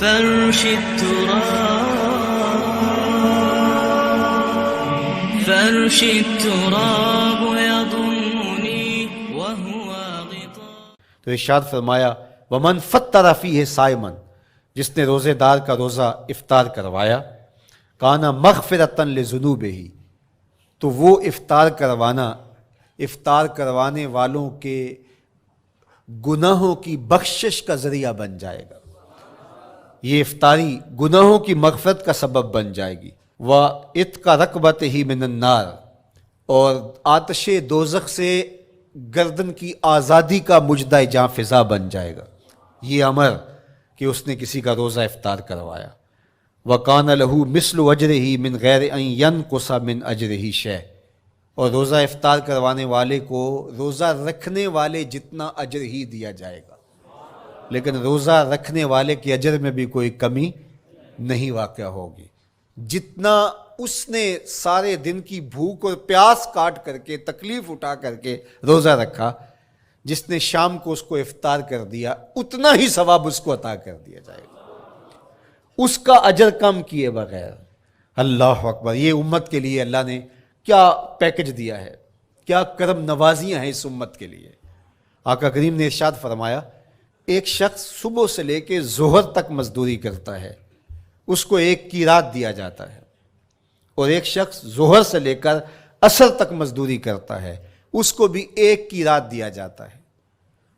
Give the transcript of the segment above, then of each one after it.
فرش التراب يضمني وهو غطاء. تو ارشاد فرمایا ومن فطر فیہ صائما، جس نے روزے دار کا روزہ افطار کروایا، کانا مغفرۃ لذنوبہ، تو وہ افطار کروانے والوں کے گناہوں کی بخشش کا ذریعہ بن جائے گا. یہ افطاری گناہوں کی مغفرت کا سبب بن جائے گی. وَعِتْقَ رَقْبَتِهِ مِنَ النَّارِ، اور آتش دوزخ سے گردن کی آزادی کا مجدہ جاں فضا بن جائے گا. یہ امر کہ اس نے کسی کا روزہ افطار کروایا. وَقَانَ لَهُ مِثْلُ أَجْرِهِ مِنْ غَيْرِ أَنْ يَنْقُصَ مِنْ أَجْرِهِ شَيْءٌ، اور روزہ افطار کروانے والے کو روزہ رکھنے والے جتنا اجر ہی دیا جائے گا، لیکن روزہ رکھنے والے کے اجر میں بھی کوئی کمی نہیں واقع ہوگی. جتنا اس نے سارے دن کی بھوک اور پیاس کاٹ کر کے تکلیف اٹھا کر کے روزہ رکھا، جس نے شام کو اس کو افطار کر دیا، اتنا ہی ثواب اس کو عطا کر دیا جائے گا، اس کا اجر کم کیے بغیر. اللہ اکبر! یہ امت کے لیے اللہ نے کیا پیکج دیا ہے، کیا کرم نوازیاں ہیں اس امت کے لیے. آقا کریم نے ارشاد فرمایا ایک شخص صبح سے لے کے ظہر تک مزدوری کرتا ہے، اس کو 1 قیراط دیا جاتا ہے، اور ایک شخص ظہر سے لے کر عصر تک مزدوری کرتا ہے، اس کو بھی 1 قیراط دیا جاتا ہے،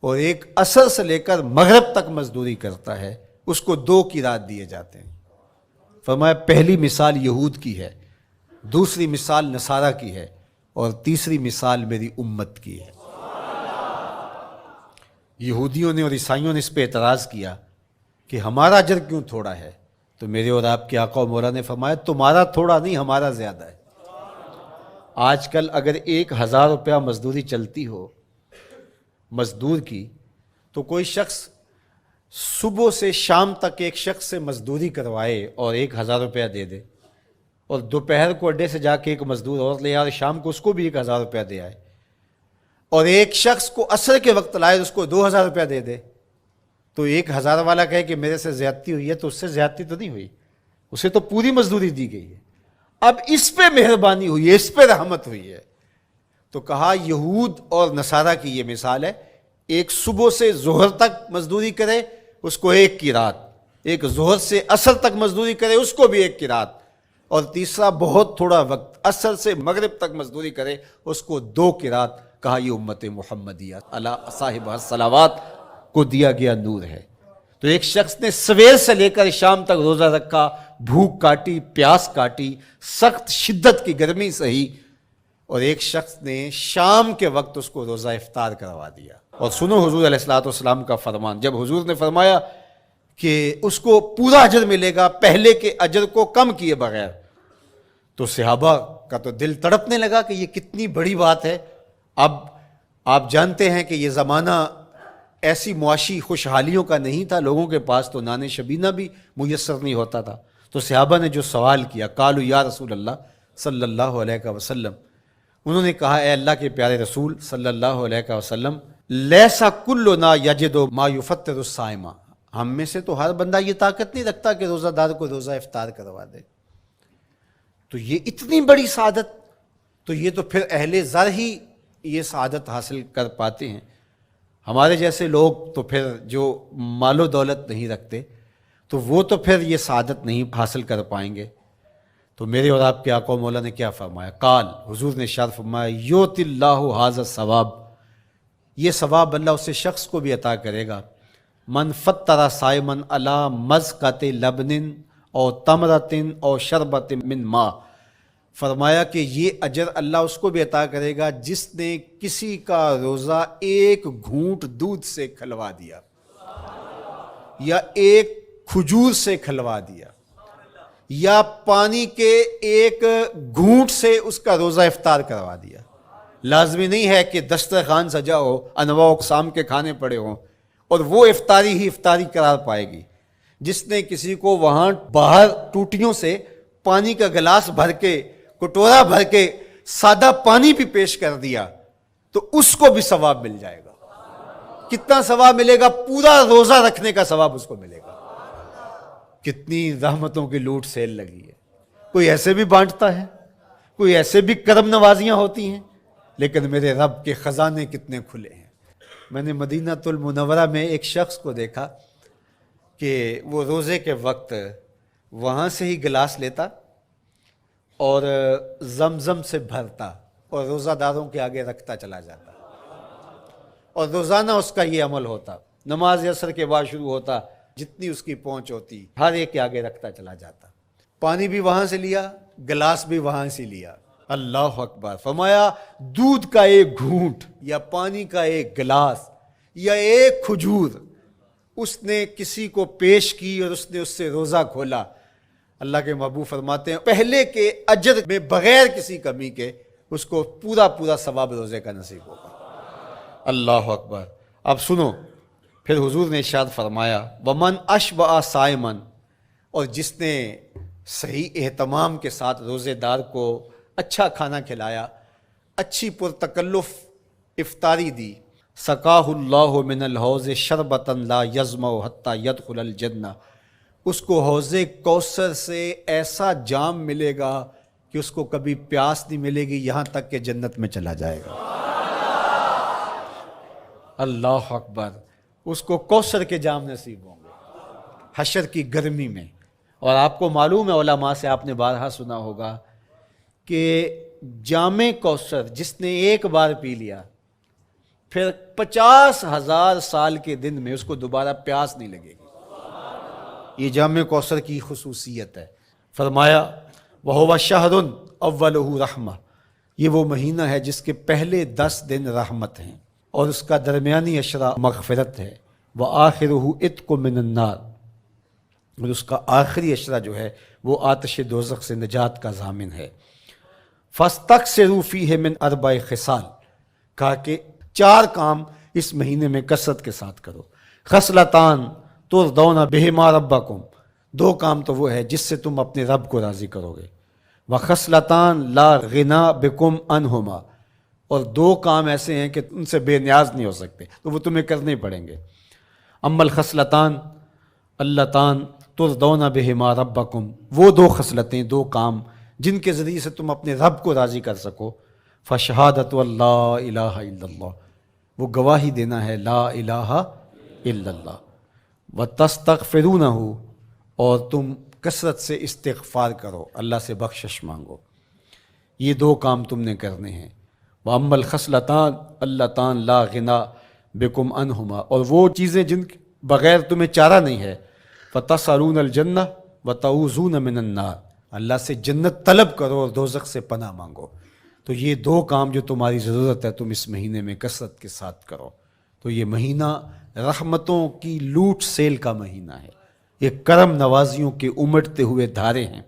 اور ایک عصر سے لے کر مغرب تک مزدوری کرتا ہے، اس کو 2 قیراط دیے جاتے ہیں. فرمایا پہلی مثال یہود کی ہے، دوسری مثال نصارہ کی ہے، اور تیسری مثال میری امت کی ہے. یہودیوں نے اور عیسائیوں نے اس پہ اعتراض کیا کہ ہمارا اجر کیوں تھوڑا ہے، تو میرے اور آپ کے آقا و مولا نے فرمایا تمہارا تھوڑا نہیں، ہمارا زیادہ ہے. آج کل اگر 1000 روپیہ مزدوری چلتی ہو مزدور کی، تو کوئی شخص صبح سے شام تک ایک شخص سے مزدوری کروائے اور 1000 روپیہ دے دے، اور دوپہر کو اڈے سے جا کے ایک مزدور اور لے آئے، شام کو اس کو بھی 1000 روپیہ دے آئے، اور ایک شخص کو عصر کے وقت لائے اس کو 2000 روپیہ دے دے، تو 1000 والا کہے کہ میرے سے زیادتی ہوئی ہے، تو اس سے زیادتی تو نہیں ہوئی، اسے تو پوری مزدوری دی گئی ہے. اب اس پہ مہربانی ہوئی ہے، اس پہ رحمت ہوئی ہے. تو کہا یہود اور نصارہ کی یہ مثال ہے، ایک صبح سے ظہر تک مزدوری کرے اس کو 1 قیراط، ایک ظہر سے عصر تک مزدوری کرے اس کو بھی 1 قیراط، اور تیسرا بہت تھوڑا وقت عصر سے مغرب تک مزدوری کرے اس کو 2 قیراط. کہا یہ امت محمدیہ علی صاحب الصلوات کو دیا گیا نور ہے. تو ایک شخص نے سویر سے لے کر شام تک روزہ رکھا، بھوک کاٹی، پیاس کاٹی، سخت شدت کی گرمی سہی، اور ایک شخص نے شام کے وقت اس کو روزہ افطار کروا دیا. اور سنو حضور علیہ الصلوۃ والسلام کا فرمان، جب حضور نے فرمایا کہ اس کو پورا اجر ملے گا پہلے کے اجر کو کم کیے بغیر، تو صحابہ کا تو دل تڑپنے لگا کہ یہ کتنی بڑی بات ہے. اب آپ جانتے ہیں کہ یہ زمانہ ایسی معاشی خوشحالیوں کا نہیں تھا، لوگوں کے پاس تو نان شبینہ بھی میسر نہیں ہوتا تھا. تو صحابہ نے جو سوال کیا، قالوا یا رسول اللہ صلی اللہ علیہ وسلم، انہوں نے کہا اے اللہ کے پیارے رسول صلی اللہ علیہ وسلم، لیسا کلنا یجد ما یفطر الصائم، ہم میں سے تو ہر بندہ یہ طاقت نہیں رکھتا کہ روزہ دار کو روزہ افطار کروا دے. تو یہ اتنی بڑی سعادت، تو یہ تو پھر اہل زر ہی یہ سعادت حاصل کر پاتے ہیں. ہمارے جیسے لوگ تو پھر جو مال و دولت نہیں رکھتے تو وہ تو پھر یہ سعادت نہیں حاصل کر پائیں گے. تو میرے اور آپ کے آقا و مولا نے کیا فرمایا؟ قال، حضور نے ارشاد فرمایا یؤتی اللہ ھذا الثواب، یہ ثواب اللہ اسے شخص کو بھی عطا کرے گا. من فطر صائما علی مزقۃ لبن او تمرۃ او شربۃ من ماء، فرمایا کہ یہ اجر اللہ اس کو بھی عطا کرے گا جس نے کسی کا روزہ 1 گھونٹ دودھ سے کھلوا دیا، یا 1 کھجور سے کھلوا دیا، یا پانی کے 1 گھونٹ سے اس کا روزہ افطار کروا دیا. لازمی نہیں ہے کہ دسترخوان سجا ہو، انواع اقسام کے کھانے پڑے ہوں اور وہ افطاری ہی افطاری قرار پائے گی. جس نے کسی کو وہاں باہر ٹوٹیوں سے پانی کا گلاس بھر کے، کٹورا بھر کے سادہ پانی بھی پیش کر دیا تو اس کو بھی ثواب مل جائے گا. کتنا ثواب ملے گا؟ پورا روزہ رکھنے کا ثواب اس کو ملے گا. کتنی رحمتوں کی لوٹ سیل لگی ہے. کوئی ایسے بھی بانٹتا ہے, کوئی ایسے بھی کرم نوازیاں ہوتی ہیں, لیکن میرے رب کے خزانے کتنے کھلے ہیں. میں نے مدینہ المنورہ میں ایک شخص کو دیکھا کہ وہ روزے کے وقت وہاں سے ہی گلاس لیتا اور زمزم سے بھرتا اور روزہ داروں کے آگے رکھتا چلا جاتا, اور روزانہ اس کا یہ عمل ہوتا. نماز عصر کے بعد شروع ہوتا, جتنی اس کی پہنچ ہوتی ہر ایک کے آگے رکھتا چلا جاتا. پانی بھی وہاں سے لیا, گلاس بھی وہاں سے لیا. اللہ اکبر. فرمایا دودھ کا ایک گھونٹ یا پانی کا ایک گلاس یا ایک کھجور اس نے کسی کو پیش کی اور اس نے اس سے روزہ کھولا. اللہ کے محبوب فرماتے ہیں پہلے کے اجر میں بغیر کسی کمی کے اس کو پورا ثواب روزے کا نصیب ہوگا. اللہ اکبر. اب سنو, پھر حضور نے ارشاد فرمایا ومن اشبع صائمن, اور جس نے صحیح اہتمام کے ساتھ روزے دار کو اچھا کھانا کھلایا, اچھی پرتکلف افطاری دی, سقاہ اللہ من الحوض شربتا لا یظمأ حتی یدخل الجنہ, اس کو حوض کوثر سے ایسا جام ملے گا کہ اس کو کبھی پیاس نہیں ملے گی یہاں تک کہ جنت میں چلا جائے گا. اللہ اکبر. اس کو کوثر کے جام نصیب ہوں گے حشر کی گرمی میں. اور آپ کو معلوم ہے, علماء سے آپ نے بارہا سنا ہوگا کہ جام کوثر جس نے ایک بار پی لیا پھر 50,000 سال کے دن میں اس کو دوبارہ پیاس نہیں لگے گی. یہ جام کوثر کی خصوصیت ہے. فرمایا وَهُوَ شَهْرٌ أَوَّلُهُ رَحْمَةٌ, یہ وہ مہینہ ہے جس کے پہلے 10 دن رحمت ہیں اور اس کا درمیانی عشرہ مغفرت ہے. وَآخِرُهُ عِتْقٌ مِّنَ النَّارِ, اور اس کا آخری عشرہ جو ہے وہ آتش دوزخ سے نجات کا ضامن ہے. فَاسْتَكْثِرُوا فِيهِ مِنْ 4 خصال, کہا کہ 4 کام اس مہینے میں کثرت کے ساتھ کرو. خصلتان ترضون بہما ربکم, 2 کام تو وہ ہے جس سے تم اپنے رب کو راضی کرو گے. وخصلتان لا غنا بکم عنہما, اور 2 کام ایسے ہیں کہ ان سے بے نیاز نہیں ہو سکتے تو وہ تمہیں کرنے پڑیں گے. اما الخصلتان اللتان ترضون بہما ربکم, وہ 2 خصلتیں 2 کام جن کے ذریعے سے تم اپنے رب کو راضی کر سکو. فشہادت اللہ الہ الا اللہ, وہ گواہی دینا ہے لا الہ الا اللہ. وتستغفرونہ, اور تم کثرت سے استغفار کرو, اللہ سے بخشش مانگو. یہ 2 کام تم نے کرنے ہیں. وَأَمَّا الْخَصْلَتَانِ اللَّتَانِ لَا غِنَىٰ بِكُمْ عَنْهُمَا, اور وہ چیزیں جن بغیر تمہیں چارہ نہیں ہے. فَتَسْأَلُونَ الْجَنَّةَ وَتَعُوذُونَ مِنَ النَّارِ, اللہ سے جنت طلب کرو اور دوزخ سے پناہ مانگو. تو یہ 2 کام جو تمہاری ضرورت ہے تم اس مہینے میں کثرت کے ساتھ کرو. تو یہ مہینہ رحمتوں کی لوٹ سیل کا مہینہ ہے. یہ کرم نوازیوں کے امٹتے ہوئے دھارے ہیں.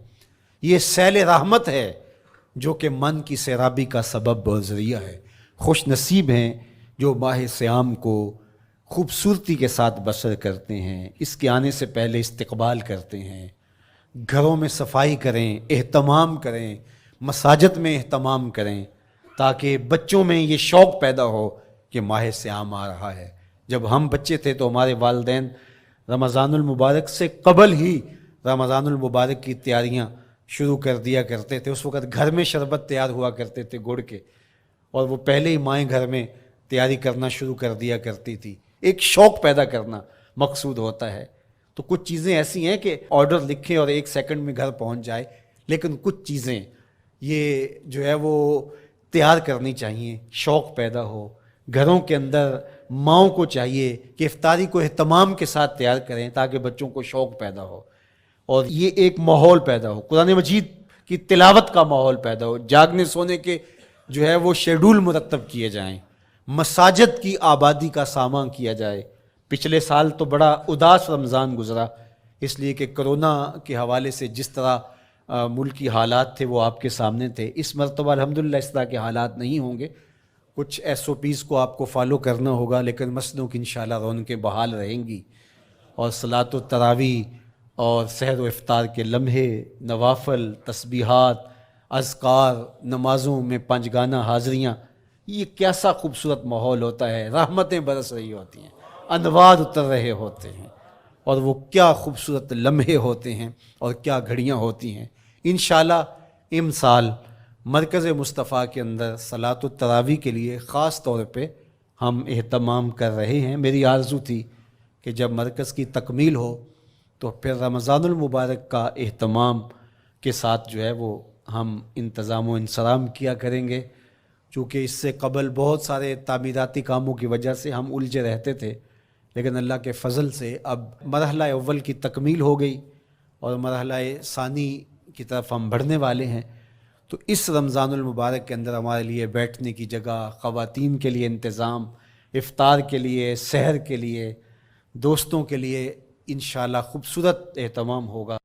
یہ سیل رحمت ہے جو کہ من کی سیرابی کا سبب اور ذریعہ ہے. خوش نصیب ہیں جو ماہ صیام کو خوبصورتی کے ساتھ بسر کرتے ہیں, اس کے آنے سے پہلے استقبال کرتے ہیں, گھروں میں صفائی کریں, اہتمام کریں, مساجد میں اہتمام کریں, تاکہ بچوں میں یہ شوق پیدا ہو کہ ماہ صیام آ رہا ہے. جب ہم بچے تھے تو ہمارے والدین رمضان المبارک سے قبل ہی رمضان المبارک کی تیاریاں شروع کر دیا کرتے تھے. اس وقت گھر میں شربت تیار ہوا کرتے تھے گڑ کے, اور وہ پہلے ہی مائیں گھر میں تیاری کرنا شروع کر دیا کرتی تھی. ایک شوق پیدا کرنا مقصود ہوتا ہے. تو کچھ چیزیں ایسی ہیں کہ آرڈر لکھیں اور 1 سیکنڈ میں گھر پہنچ جائے, لیکن کچھ چیزیں یہ جو ہے وہ تیار کرنی چاہیے, شوق پیدا ہو. گھروں کے اندر ماؤں کو چاہیے کہ افطاری کو اہتمام کے ساتھ تیار کریں تاکہ بچوں کو شوق پیدا ہو, اور یہ ایک ماحول پیدا ہو, قرآن مجید کی تلاوت کا ماحول پیدا ہو, جاگنے سونے کے جو ہے وہ شیڈول مرتب کیے جائیں, مساجد کی آبادی کا سامان کیا جائے. پچھلے سال تو بڑا اداس رمضان گزرا, اس لیے کہ کرونا کے حوالے سے جس طرح ملکی حالات تھے وہ آپ کے سامنے تھے. اس مرتبہ الحمدللہ اس طرح کے حالات نہیں ہوں گے. کچھ SOPs کو آپ کو فالو کرنا ہوگا, لیکن مسجدوں کی انشاءاللہ رونقیں بحال رہیں گی, اور صلاۃ و تراویح اور سحر و افطار کے لمحے, نوافل, تسبیحات, اذکار, نمازوں میں 5 گانہ حاضریاں, یہ کیسا خوبصورت ماحول ہوتا ہے. رحمتیں برس رہی ہوتی ہیں, انوار اتر رہے ہوتے ہیں, اور وہ کیا خوبصورت لمحے ہوتے ہیں اور کیا گھڑیاں ہوتی ہیں۔ انشاءاللہ امسال مرکز مصطفیٰ کے اندر صلاۃ التراویح کے لیے خاص طور پہ ہم اہتمام کر رہے ہیں۔ میری آرزو تھی کہ جب مرکز کی تکمیل ہو تو پھر رمضان المبارک کا اہتمام کے ساتھ جو ہے وہ ہم انتظام و انصرام کیا کریں گے، چونکہ اس سے قبل بہت سارے تعمیراتی کاموں کی وجہ سے ہم الجھے رہتے تھے، لیکن اللہ کے فضل سے اب مرحلہ اول کی تکمیل ہو گئی اور مرحلہ ثانی کی طرف ہم بڑھنے والے ہیں۔ تو اس رمضان المبارک کے اندر ہمارے لیے بیٹھنے کی جگہ، خواتین کے لیے انتظام، افطار کے لیے، سحر کے لیے، دوستوں کے لیے انشاءاللہ خوبصورت اہتمام ہوگا۔